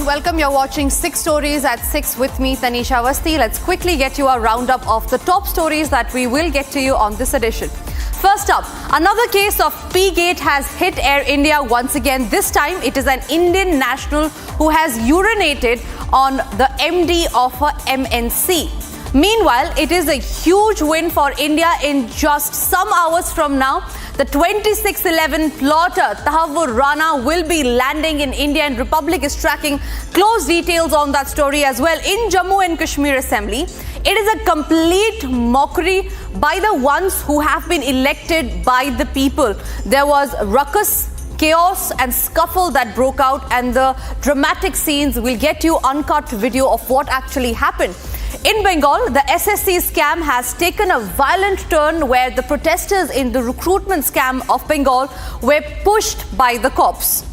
welcome. You're watching 6 Stories at 6 with me, Tanisha Awasthi. Let's quickly get you a roundup of the top stories that we will get to you on this edition. First up, another case of P-Gate has hit Air India once again. This time, it is an Indian national who has urinated on the MD of a MNC. Meanwhile, it is a huge win for India. In just some hours from now, the 2611 plotter Tahawwur Rana will be landing in India, and Republic is tracking close details on that story as well. In Jammu and Kashmir Assembly, it is a complete mockery by the ones who have been elected by the people. There was ruckus, chaos and scuffle that broke out, and the dramatic scenes will get you uncut video of what actually happened. In Bengal, the SSC scam has taken a violent turn where the protesters in the recruitment scam of Bengal were pushed by the cops.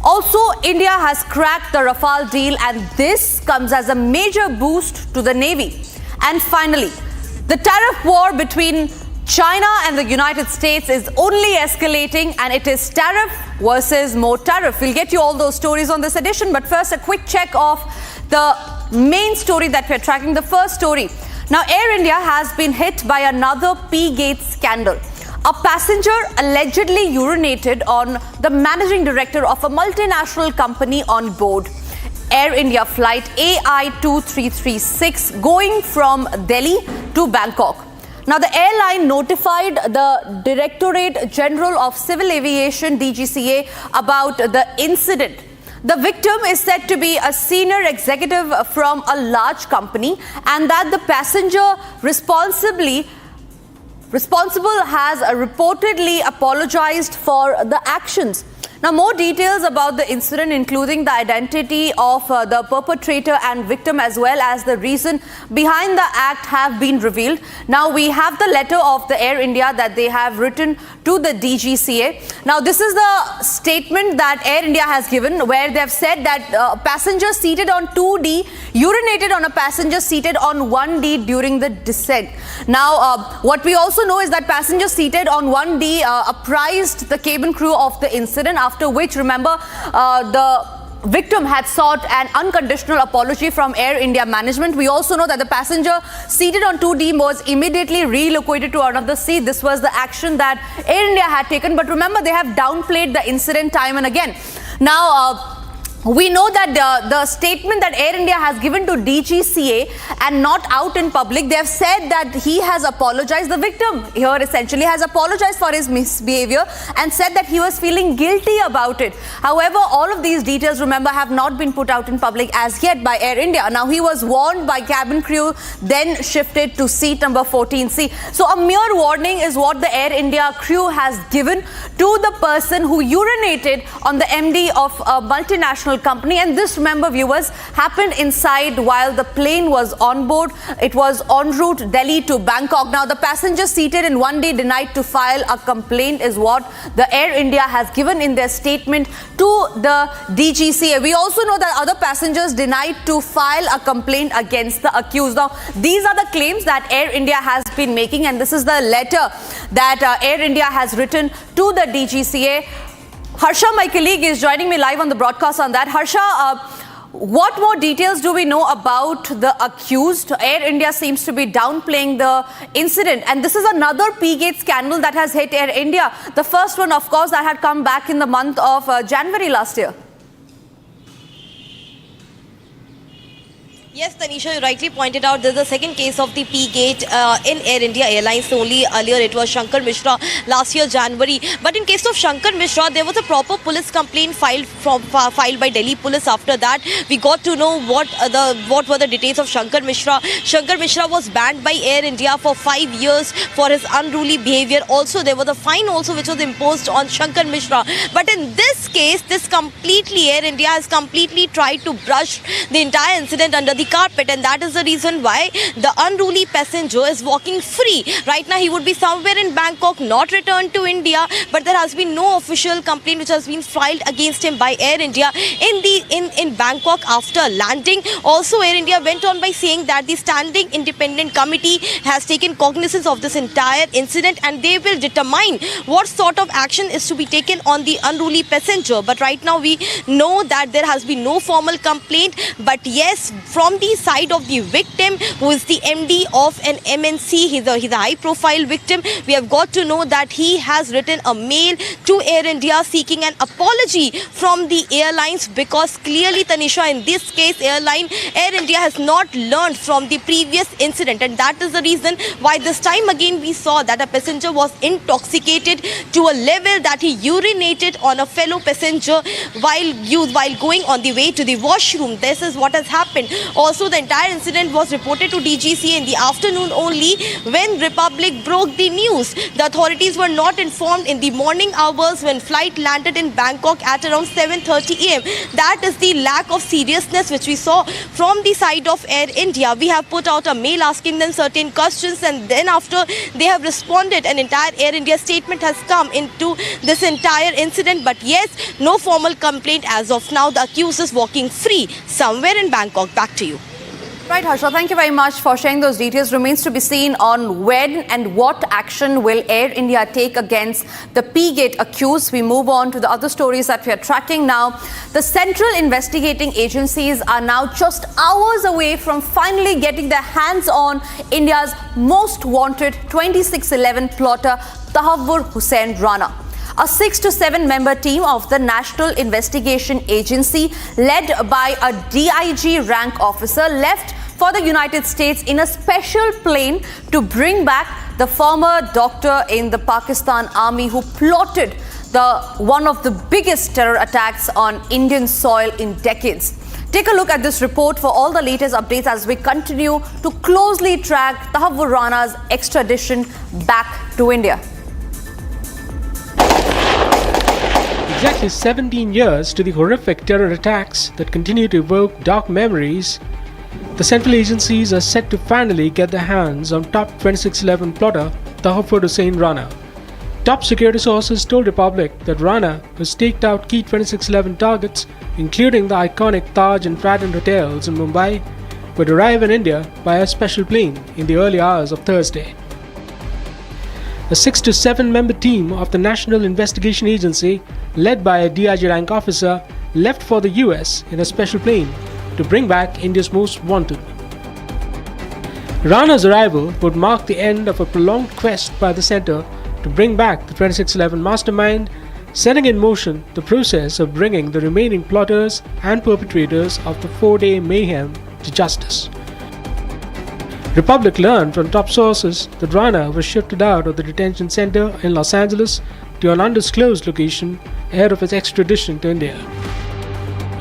Also, India has cracked the Rafale deal, and this comes as a major boost to the Navy. And finally, the tariff war between China and the United States is only escalating, and it is tariff versus more tariff. We'll get you all those stories on this edition, but first a quick check of the main story that we're tracking, the first story. Now, Air India has been hit by another P-Gate scandal. A passenger allegedly urinated on the managing director of a multinational company on board Air India flight AI2336 going from Delhi to Bangkok. Now, the airline notified the Directorate General of Civil Aviation, DGCA, about the incident. The victim is said to be a senior executive from a large company, and that the passenger responsible has reportedly apologized for the actions. Now, more details about the incident, including the identity of the perpetrator and victim, as well as the reason behind the act, have been revealed. Now, we have the letter of the Air India that they have written to the DGCA. Now, this is the statement that Air India has given, where they have said that passengers seated on 2D urinated on a passenger seated on 1D during the descent. Now, what we also know is that passengers seated on 1D apprised the cabin crew of the incident, after which, remember, the victim had sought an unconditional apology from Air India management. We also know that the passenger seated on 2D was immediately relocated to another seat. This was the action that Air India had taken. But remember, they have downplayed the incident time and again. Now, we know that the statement that Air India has given to DGCA and not out in public, they have said that he has apologized. The victim here essentially has apologized for his misbehavior and said that he was feeling guilty about it. However, all of these details, remember, have not been put out in public as yet by Air India. Now, he was warned by cabin crew, then shifted to seat number 14C. So, a mere warning is what the Air India crew has given to the person who urinated on the MD of a multinational company. And this, remember viewers, happened inside while the plane was on board. It was en route Delhi to Bangkok. Now, the passenger seated in 1D denied to file a complaint is what the Air India has given in their statement to the DGCA. We also know that other passengers denied to file a complaint against the accused. Now, these are the claims that Air India has been making, and this is the letter that Air India has written to the DGCA. Harsha, my colleague, is joining me live on the broadcast on that. Harsha, what more details do we know about the accused? Air India seems to be downplaying the incident, and this is another P-Gate scandal that has hit Air India. The first one, of course, that had come back in the month of January last year. Yes, Tanisha, you rightly pointed out there's a second case of the P-Gate in Air India Airlines. Only earlier it was Shankar Mishra last year January. But in case of Shankar Mishra, there was a proper police complaint filed by Delhi police. After that, we got to know what were the details of Shankar Mishra. Shankar Mishra was banned by Air India for 5 years for his unruly behavior. Also, there was a fine also which was imposed on Shankar Mishra. But in this case, Air India has completely tried to brush the entire incident under the the carpet, and that is the reason why the unruly passenger is walking free. Right now he would be somewhere in Bangkok, not returned to India, but there has been no official complaint which has been filed against him by Air India in Bangkok after landing. Also, Air India went on by saying that the standing independent committee has taken cognizance of this entire incident and they will determine what sort of action is to be taken on the unruly passenger. But right now we know that there has been no formal complaint, but yes, from the side of the victim, who is the MD of an MNC, he's a high profile victim, we have got to know that he has written a mail to Air India seeking an apology from the airlines, because clearly, Tanisha, in this case, Air India has not learned from the previous incident, and that is the reason why this time again we saw that a passenger was intoxicated to a level that he urinated on a fellow passenger while going on the way to the washroom. This is what has happened. Also, the entire incident was reported to DGCA in the afternoon only when Republic broke the news. The authorities were not informed in the morning hours when flight landed in Bangkok at around 7:30 a.m. That is the lack of seriousness which we saw from the side of Air India. We have put out a mail asking them certain questions, and then after they have responded, an entire Air India statement has come into this entire incident. But yes, no formal complaint as of now. The accused is walking free somewhere in Bangkok. Back to you. Right, Harsha, thank you very much for sharing those details. Remains to be seen on when and what action will Air India take against the P-Gate accused. We move on to the other stories that we are tracking now. The central investigating agencies are now just hours away from finally getting their hands on India's most wanted 2611 plotter, Tahawwur Hussain Rana. A 6 to 7 member team of the National Investigation Agency, led by a DIG rank officer, left for the United States in a special plane to bring back the former doctor in the Pakistan Army who plotted one of the biggest terror attacks on Indian soil in decades. Take a look at this report for all the latest updates as we continue to closely track Tahawwur Rana's extradition back to India. Exactly 17 years to the horrific terror attacks that continue to evoke dark memories, the central agencies are set to finally get their hands on top 2611 plotter Tahawwur Hussain Rana. Top security sources told Republic that Rana, who staked out key 2611 targets, including the iconic Taj and Trident hotels in Mumbai, would arrive in India by a special plane in the early hours of Thursday. A 6 to 7 member team of the National Investigation Agency, led by a DIG rank officer, left for the US in a special plane to bring back India's most wanted. Rana's arrival would mark the end of a prolonged quest by the centre to bring back the 2611 mastermind, setting in motion the process of bringing the remaining plotters and perpetrators of the 4-day mayhem to justice. Republic learned from top sources that Rana was shifted out of the detention center in Los Angeles to an undisclosed location ahead of its extradition to India.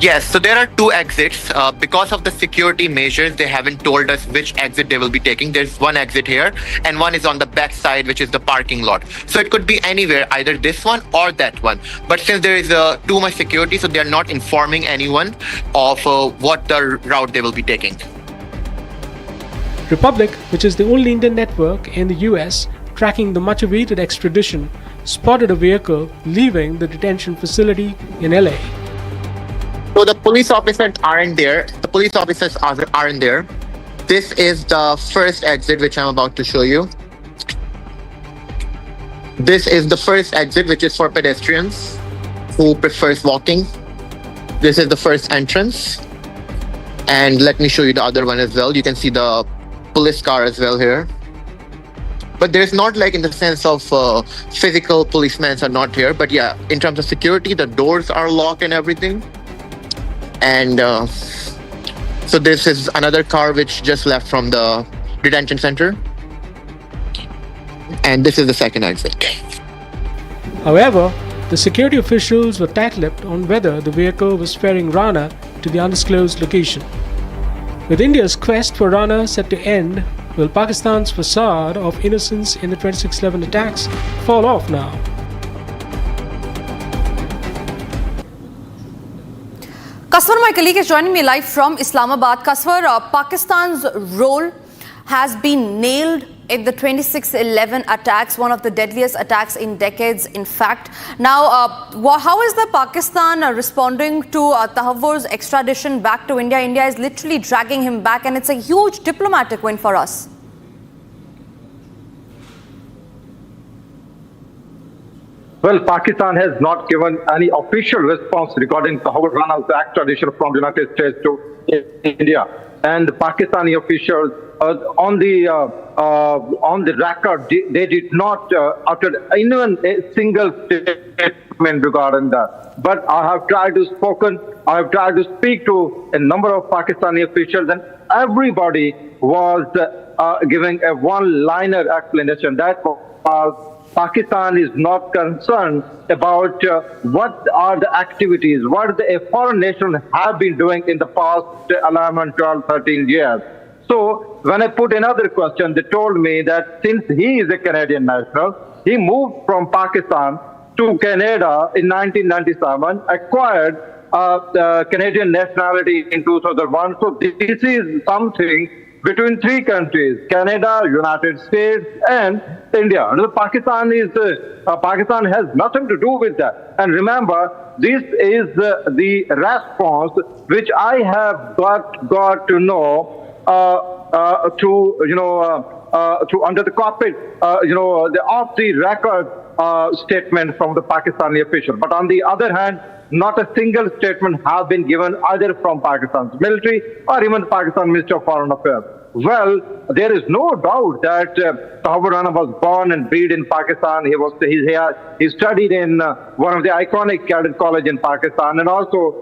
Yes, so there are two exits. Because of the security measures, they haven't told us which exit they will be taking. There's one exit here and one is on the back side, which is the parking lot. So it could be anywhere, either this one or that one. But since there is too much security, so they're not informing anyone of what the route they will be taking. Republic, which is the only Indian network in the US tracking the much-awaited extradition, spotted a vehicle leaving the detention facility in LA. So the police officers aren't there. The police officers aren't there. This is the first exit, which I'm about to show you. This is the first exit, which is for pedestrians who prefers walking. This is the first entrance. And let me show you the other one as well. You can see the police car as well here. But there's not like in the sense of physical policemen are not here. But yeah, in terms of security, the doors are locked and everything. And so this is another car which just left from the detention center. And this is the second exit. However, the security officials were tight-lipped on whether the vehicle was ferrying Rana to the undisclosed location. With India's quest for Rana set to end, will Pakistan's facade of innocence in the 2611 attacks fall off now? Kaswar, my colleague, is joining me live from Islamabad. Kaswar, Pakistan's role has been nailed in the 26/11 attacks, one of the deadliest attacks in decades, in fact. Now, how is the Pakistan responding to Tahawwur's extradition back to India? India is literally dragging him back, and it's a huge diplomatic win for us. Well, Pakistan has not given any official response regarding Tahawwur Rana's extradition from the United States to India. And Pakistani officials on the record, they did not utter even a single statement regarding that. But I have tried to speak to a number of Pakistani officials, and everybody was giving a one-liner explanation. That was, Pakistan is not concerned about what are the activities, what the foreign nations have been doing in the past 11, 12, 13 years. So when I put another question, they told me that since he is a Canadian national, he moved from Pakistan to Canada in 1997, acquired the Canadian nationality in 2001. So this is something between three countries: Canada, United States, and India. Pakistan has nothing to do with that. And remember, this is the response which I have got to know under the carpet, the off the record statement from the Pakistani official. But on the other hand, not a single statement has been given either from Pakistan's military or even Pakistan Ministry of Foreign Affairs. Well, there is no doubt that Tahawwur Rana was born and bred in Pakistan. He studied in one of the iconic cadet college in Pakistan, and also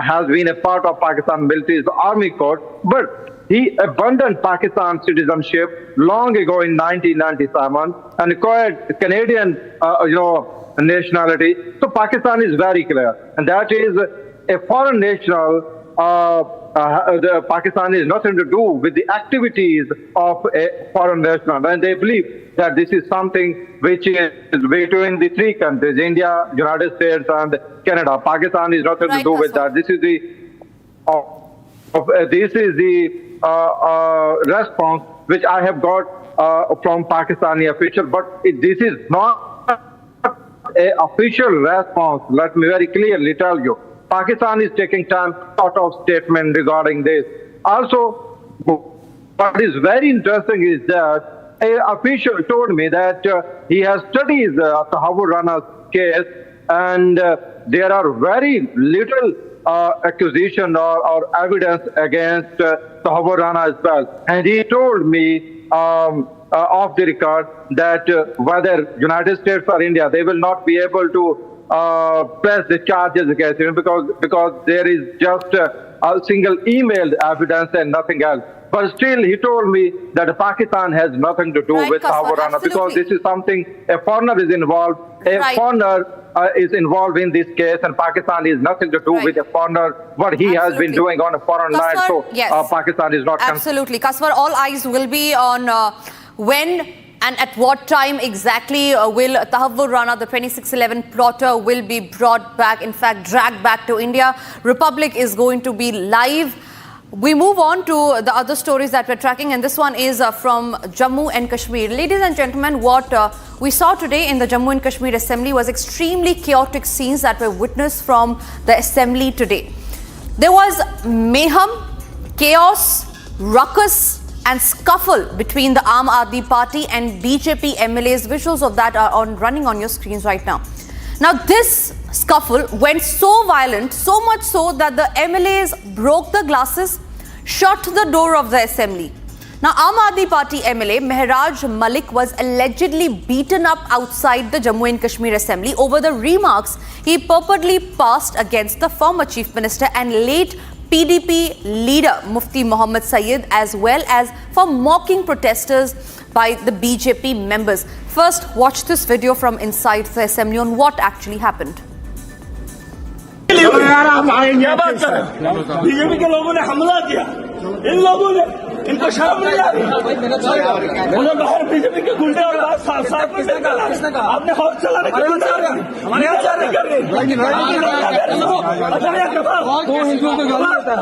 has been a part of Pakistan military's Army Corps. But he abandoned Pakistan citizenship long ago in 1997 and acquired Canadian, nationality. So Pakistan is very clear, and that is a foreign national. Pakistan is nothing to do with the activities of a foreign national, and they believe that this is something which is between the three countries: India, United States, and Canada. Pakistan is nothing to do with that. This is the response which I have got from Pakistani officials, but this is not an official response. Let me very clearly tell you. Pakistan is taking time out of statement regarding this. Also, what is very interesting is that an official told me that he has studied Tahawwur Rana's case, and there are very little accusation or evidence against Tahawwur Rana as well. And he told me off the record that whether United States or India, they will not be able to press the charges against him because there is just a single emailed evidence and nothing else. But still, he told me that Pakistan has nothing to do with Tahawwur Rana, because this is something a foreigner is involved. Foreigner is involved in this case, and Pakistan is nothing to do with a foreigner, what he has been doing on a foreign land. So Pakistan is not. Absolutely. Kaswar, all eyes will be on when and at what time exactly will Tahawwur Rana, the 26/11 plotter, will be brought back, in fact dragged back to India. Republic is going to be live. We move on to the other stories that we're tracking, and this one is from Jammu and Kashmir. Ladies and gentlemen, what we saw today in the Jammu and Kashmir Assembly was extremely chaotic scenes that were witnessed from the Assembly today. There was mayhem, chaos, ruckus and scuffle between the Aam Aadmi Party and BJP MLAs. Visuals of that are running on your screens right now. Now, this scuffle went so violent, so much so that the MLAs broke the glasses, shut the door of the assembly. Now, Aam Aadmi Party MLA Mehraj Malik was allegedly beaten up outside the Jammu and Kashmir Assembly over the remarks he purportedly passed against the former Chief Minister and late PDP leader Mufti Muhammad Sayyid, as well as for mocking protesters by the BJP members. First, watch this video from inside the assembly on what actually happened. BJP के लोगों ने हमला किया, इन लोगों ने इनको शर्म नहीं आ रही? उन्होंने बाहर बीजेपी के गुंडे और साथ में मिलकर आपने हॉर्स चलाने के हमारे यहाँ जा रहे हिंदुओं को गाली देता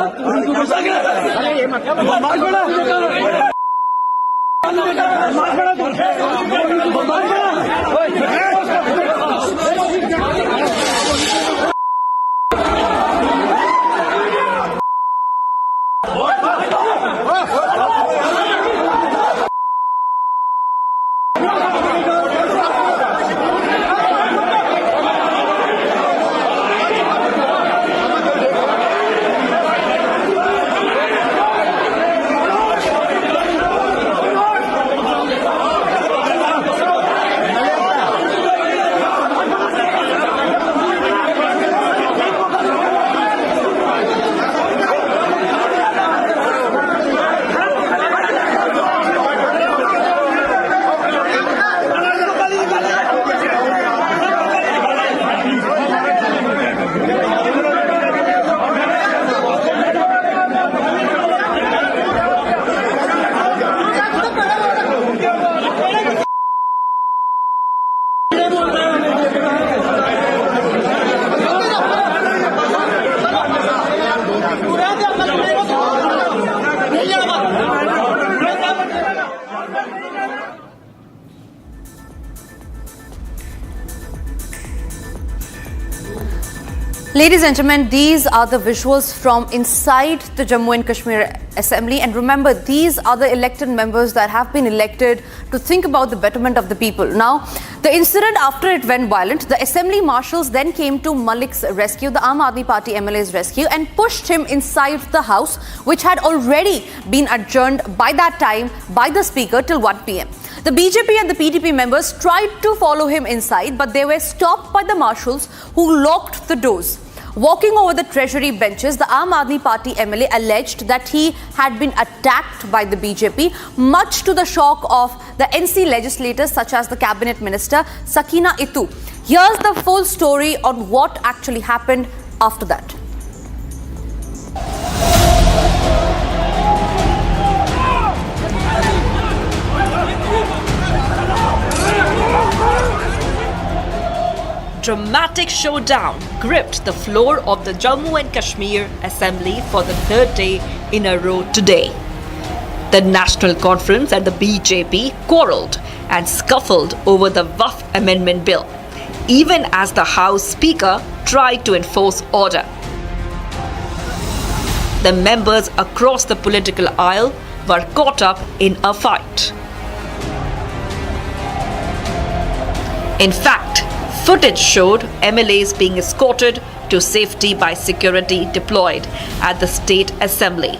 Ladies and gentlemen, these are the visuals from inside the Jammu and Kashmir Assembly. And remember, these are the elected members that have been elected to think about the betterment of the people. Now, the incident after it went violent, the assembly marshals then came to Malik's rescue, the Aam Aadmi Party MLA's rescue, and pushed him inside the house, which had already been adjourned by that time by the speaker till 1 p.m. The BJP and the PDP members tried to follow him inside, but they were stopped by the marshals who locked the doors. Walking over the treasury benches, the Aam Aadmi Party MLA alleged that he had been attacked by the BJP, much to the shock of the NC legislators such as the cabinet minister Sakina Itu. Here's the full story on what actually happened after that. Dramatic showdown gripped the floor of the Jammu and Kashmir Assembly for the third day in a row today. The National Conference and the BJP quarrelled and scuffled over the Waqf Amendment Bill, even as the House Speaker tried to enforce order. The members across the political aisle were caught up in a fight. In fact, footage showed MLAs being escorted to safety by security deployed at the State Assembly.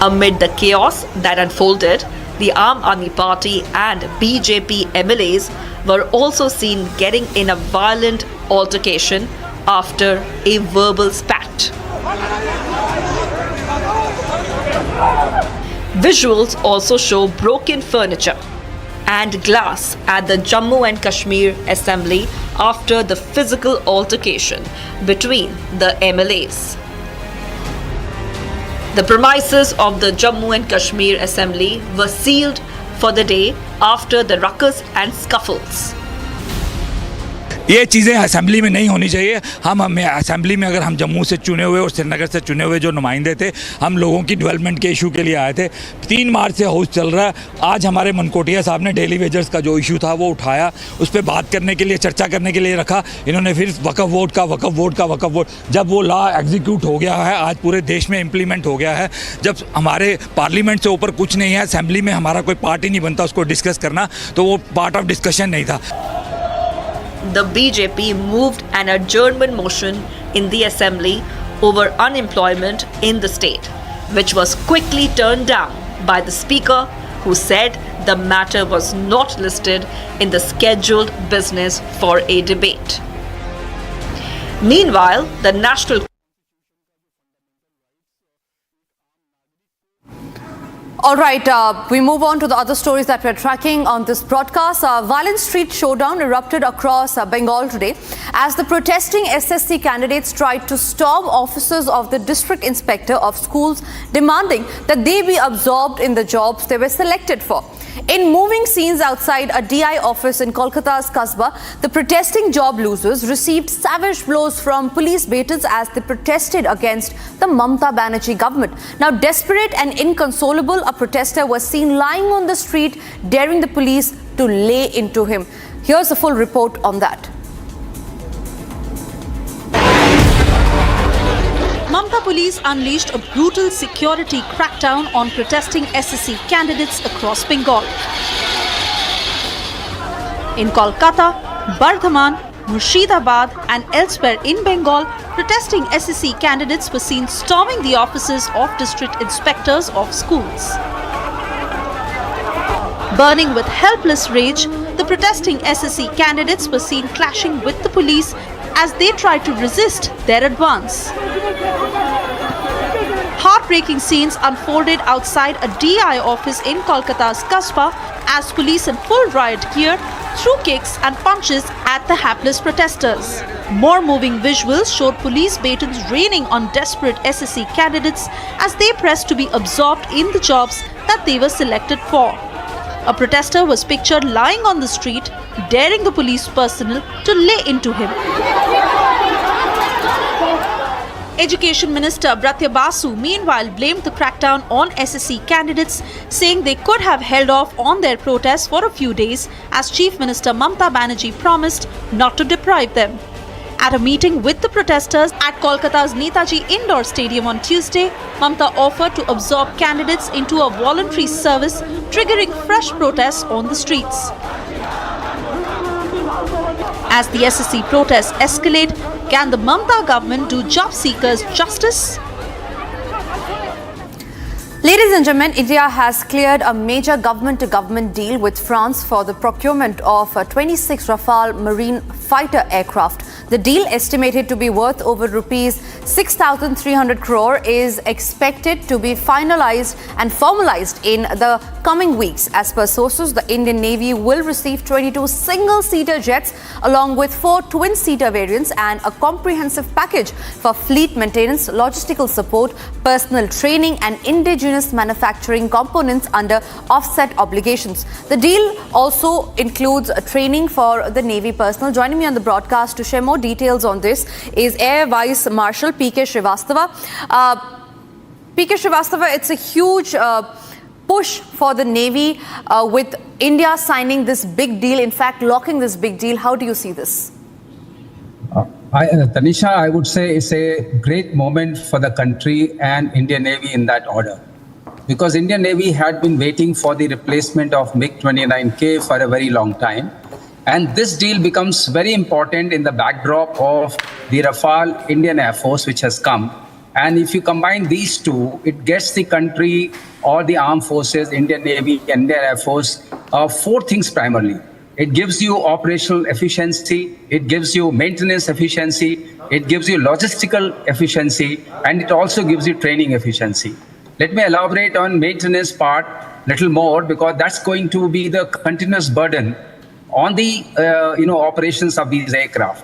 Amid the chaos that unfolded, the Aam Aadmi Party and BJP MLAs were also seen getting in a violent altercation after a verbal spat. Visuals also show broken furniture and glass at the Jammu and Kashmir Assembly after the physical altercation between the MLAs. The premises of the Jammu and Kashmir Assembly were sealed for the day after the rucks and scuffles. ये चीज़ें assembly में नहीं होनी चाहिए। हम assembly में अगर हम जम्मू से चुने हुए और श्रीनगर से चुने हुए जो नुमाइंदे थे, हम लोगों की डेवलपमेंट के इशू के लिए आए थे। 3 मार्च से हाउस चल रहा है। आज हमारे मनकोटिया साहब ने डेली वेजर्स का जो इशू था वो उठाया, उस पर बात करने के लिए, चर्चा करने के लिए रखा। इन्होंने फिर वक्फ वोट जब वो लॉ एग्जीक्यूट हो गया है, आज पूरे देश में इम्प्लीमेंट हो गया है, जब हमारे पार्लियामेंट से ऊपर कुछ नहीं है, असेंबली में हमारा कोई पार्ट ही नहीं बनता उसको डिस्कस करना, तो वो पार्ट ऑफ डिस्कशन नहीं था। The BJP moved an adjournment motion in the assembly over unemployment in the state, which was quickly turned down by the speaker, who said the matter was not listed in the scheduled business for a debate. Meanwhile, the National All right, we move on to the other stories that we're tracking on this broadcast. Violent street showdown erupted across Bengal today as the protesting SSC candidates tried to storm offices of the district inspector of schools, demanding that they be absorbed in the jobs they were selected for. In moving scenes outside a DI office in Kolkata's Kasbah, the protesting job losers received savage blows from police batons as they protested against the Mamata Banerjee government. Now, desperate and inconsolable, a protester was seen lying on the street, daring the police to lay into him. Here's the full report on that. Mamata police unleashed a brutal security crackdown on protesting SSC candidates across Bengal. In Kolkata, Bardhaman, Murshidabad and elsewhere in Bengal, protesting SSC candidates were seen storming the offices of district inspectors of schools. Burning with helpless rage, the protesting SSC candidates were seen clashing with the police as they tried to resist their advance. Heartbreaking scenes unfolded outside a DI office in Kolkata's Kasbah as police in full riot gear threw kicks and punches at the hapless protesters. More moving visuals showed police batons raining on desperate SSC candidates as they pressed to be absorbed in the jobs that they were selected for. A protester was pictured lying on the street, daring the police personnel to lay into him. Education Minister Bratya Basu meanwhile blamed the crackdown on SSC candidates, saying they could have held off on their protests for a few days as Chief Minister Mamata Banerjee promised not to deprive them. At a meeting with the protesters at Kolkata's Netaji Indoor Stadium on Tuesday, Mamata offered to absorb candidates into a voluntary service, triggering fresh protests on the streets. As the SSC protests escalate, can the Mamata government do job seekers justice? Ladies and gentlemen, India has cleared a major government-to-government deal with France for the procurement of 26 Rafale marine fighter aircraft. The deal, estimated to be worth over rupees 6,300 crore, is expected to be finalized and formalized in the coming weeks. As per sources, the Indian Navy will receive 22 single-seater jets along with 4 twin-seater variants and a comprehensive package for fleet maintenance, logistical support, personnel training and indigenous manufacturing components under offset obligations. The deal also includes training for the Navy personnel. Joining me on the broadcast to share more details on this is Air Vice Marshal P.K. Srivastava. P.K. Srivastava, it's a huge push for the Navy with India signing this big deal, in fact, locking this big deal. How do you see this? Tanisha, I would say it's a great moment for the country and Indian Navy in that order. Because Indian Navy had been waiting for the replacement of MiG-29K for a very long time. And this deal becomes very important in the backdrop of the Rafale Indian Air Force, which has come. And if you combine these two, it gets the country, all the armed forces, Indian Navy, Indian Air Force, 4 things primarily. It gives you operational efficiency, it gives you maintenance efficiency, it gives you logistical efficiency, and it also gives you training efficiency. Let me elaborate on maintenance part a little more, because that's going to be the continuous burden on the operations of these aircraft.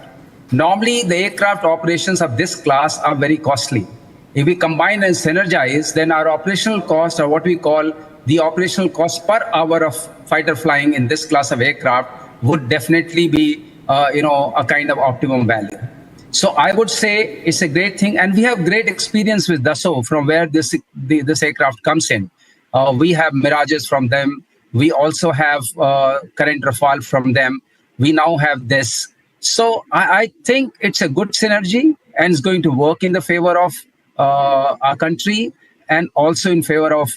Normally, the aircraft operations of this class are very costly. If we combine and synergize, then our operational costs are what we call the operational cost per hour of fighter flying in this class of aircraft would definitely be, a kind of optimum value. So I would say it's a great thing, and we have great experience with Dassault from where this aircraft comes in. We have Mirages from them. We also have current Rafale from them. We now have this. So I think it's a good synergy, and it's going to work in the favor of our country and also in favor of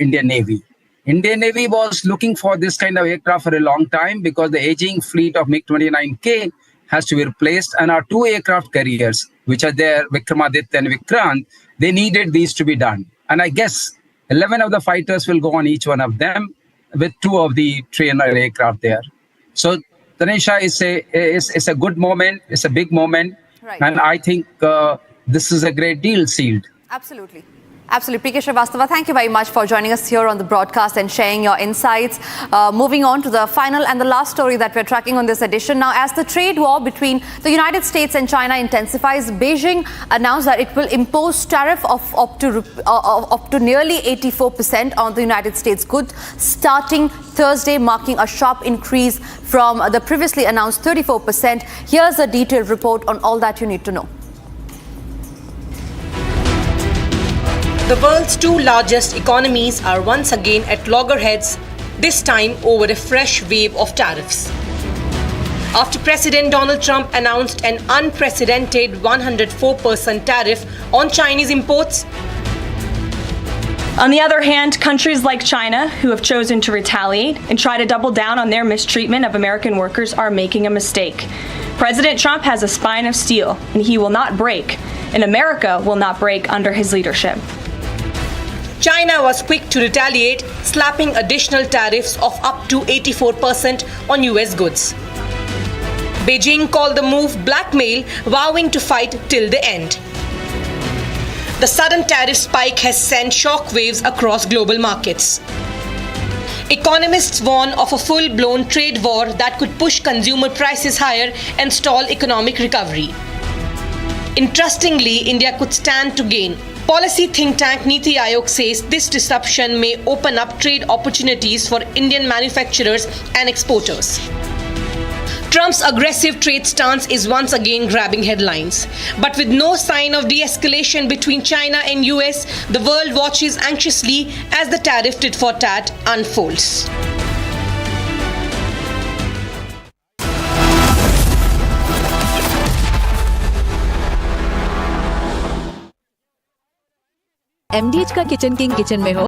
Indian Navy. Indian Navy was looking for this kind of aircraft for a long time because the aging fleet of MiG-29K has to be replaced, and our 2 aircraft carriers, which are there, Vikramaditya and Vikrant, they needed these to be done. And I guess 11 of the fighters will go on each one of them, with 2 of the trainer aircraft there. So, Tanisha, it's a good moment, it's a big moment, right. And I think this is a great deal sealed. Absolutely. Absolutely. PK Srivastava, thank you very much for joining us here on the broadcast and sharing your insights. Moving on to the final and the last story that we're tracking on this edition. Now, as the trade war between the United States and China intensifies, Beijing announced that it will impose tariff of up to nearly 84% on the United States goods starting Thursday, marking a sharp increase from the previously announced 34%. Here's a detailed report on all that you need to know. The world's two largest economies are once again at loggerheads, this time over a fresh wave of tariffs. After President Donald Trump announced an unprecedented 104% tariff on Chinese imports, on the other hand, countries like China, who have chosen to retaliate and try to double down on their mistreatment of American workers, are making a mistake. President Trump has a spine of steel, and he will not break, and America will not break under his leadership. China was quick to retaliate, slapping additional tariffs of up to 84% on US goods. Beijing called the move blackmail, vowing to fight till the end. The sudden tariff spike has sent shockwaves across global markets. Economists warn of a full-blown trade war that could push consumer prices higher and stall economic recovery. Interestingly, India could stand to gain. Policy think tank Niti Aayog says this disruption may open up trade opportunities for Indian manufacturers and exporters. Trump's aggressive trade stance is once again grabbing headlines. But with no sign of de-escalation between China and US, the world watches anxiously as the tariff tit for tat unfolds. MDH का kitchen king kitchen में हो